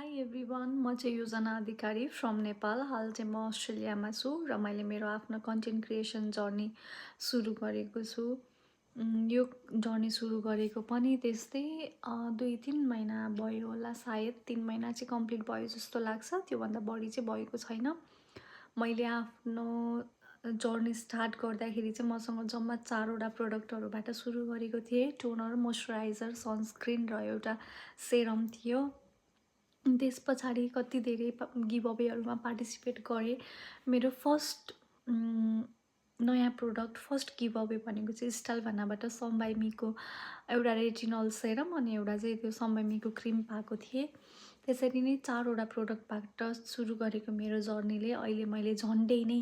High everyone, म चाहिँ योजना अधिकारी फ्रम नेपाल। हाल चाहिँ म अस्ट्रेलियामा छु र मैले मेरो आफ्नो कन्टेन्ट क्रिएसन जर्नी सुरु गरेको छु। यो जर्नी सुरु गरेको पनि त्यस्तै 2-3 महिना भयो होला, सायद 3 महिना चाहिँ कम्प्लिट भयो जस्तो लाग्छ, त्योभन्दा बढी चाहिँ भएको छैन। मैले आफ्नो जर्नी स्टार्ट गर्दाखेरि चाहिँ मसँग जम्मा 4वटा प्रडक्टहरूबाट सुरु गरेको थिएँ। टोनर, मोइस्चराइजर, सनस्क्रिन र एउटा सेरम थियो। त्यस पछाडि कति धेरै गिभअवेहरूमा पार्टिसिपेट गरेँ। मेरो फर्स्ट नयाँ प्रोडक्ट, फर्स्ट गिभअवे भनेको चाहिँ स्टाइलभानाबाट समबाइमीको एउटा रेटिनल सेरम अनि एउटा चाहिँ त्यो समबाइमीको क्रिम पाएको थिएँ। त्यसरी नै 4वटा प्रोडक्टबाट सुरु गरेको मेरो जर्नीले अहिले मैले झन्डै नै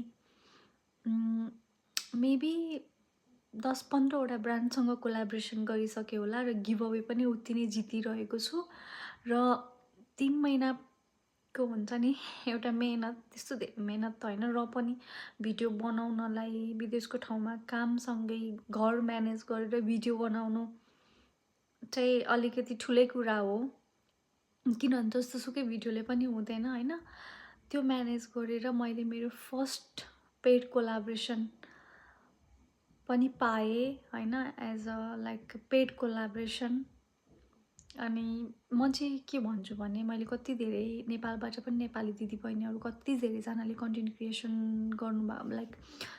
मेबी 10-15वटा ब्रान्डसँग कोलाब्रेसन गरिसकेँ होला र गिभअवे पनि उति नै जितिरहेको छु। र 3 महिनाको हुन्छ नि एउटा मेहनत, त्यस्तो धेरै मेहनत त होइन र पनि भिडियो बनाउनलाई विदेशको ठाउँमा कामसँगै घर म्यानेज गरेर भिडियो बनाउनु चाहिँ अलिकति ठुलै कुरा हो, किनभने जस्तोसुकै भिडियोले पनि हुँदैन होइन। त्यो म्यानेज गरेर मैले मेरो फर्स्ट पेड कोलाब्रेसन पनि पाएँ होइन, as a like paid collaboration. अनि म चाहिँ के भन्छु भने मैले कति धेरै नेपालबाट पनि नेपाली दिदीबहिनीहरू कति धेरैजनाले कन्टेन्ट क्रिएसन गर्नुभएको, लाइक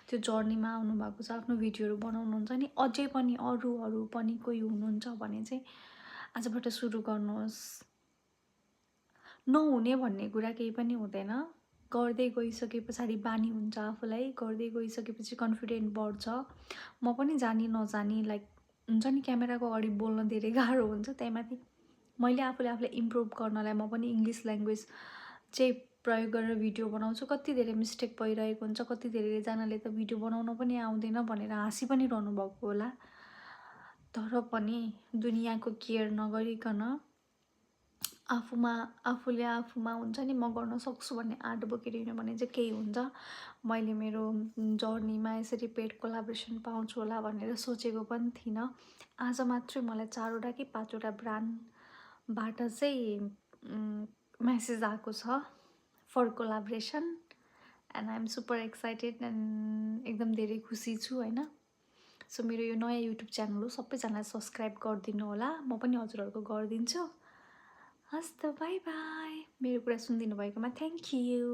त्यो जर्नीमा आउनुभएको छ, आफ्नो भिडियोहरू बनाउनुहुन्छ नि। अझै पनि अरूहरू पनि कोही हुनुहुन्छ भने चाहिँ आजबाट सुरु गर्नुहोस्। नहुने भन्ने कुरा केही पनि हुँदैन। गर्दै गइसके पछाडि बानी हुन्छ आफूलाई, गर्दै गइसकेपछि कन्फिडेन्ट बढ्छ। म पनि जानी नजानी लाइक हुन्छ नि, क्यामेराको अगाडि बोल्न धेरै गाह्रो हुन्छ। त्यहीमाथि मैले आफूलाई इम्प्रुभ गर्नलाई म पनि इङ्ग्लिस ल्याङ्ग्वेज चाहिँ प्रयोग गरेर भिडियो बनाउँछु। कति धेरै मिस्टेक भइरहेको हुन्छ, कति धेरैजनाले त भिडियो बनाउन पनि आउँदैन भनेर हाँसी पनि रहनु भएको होला। तर पनि दुनियाँको केयर नगरिकन आफूले आफूमा हुन्छ नि, म गर्न सक्छु भन्ने आँट बोकेर हिँड्यो भने चाहिँ केही हुन्छ। मैले मेरो जर्नीमा यसरी पेड कोलाब्रेसन पाउँछु होला भनेर सोचेको पनि थिइनँ। आज मात्रै मलाई 4वटा कि 5वटा ब्रान्डबाट चाहिँ मेसेज आएको छ for collaboration, and I am super excited and एकदम धेरै खुसी छु होइन। सो मेरो यो नयाँ युट्युब च्यानल हो, सबैजनाले सब्सक्राइब गरिदिनु होला। म पनि हजुरहरूको गरिदिन्छु। हस् त, बाई बाई। मेरो कुरा सुनिदिनु भएकोमा थ्याङ्क यू।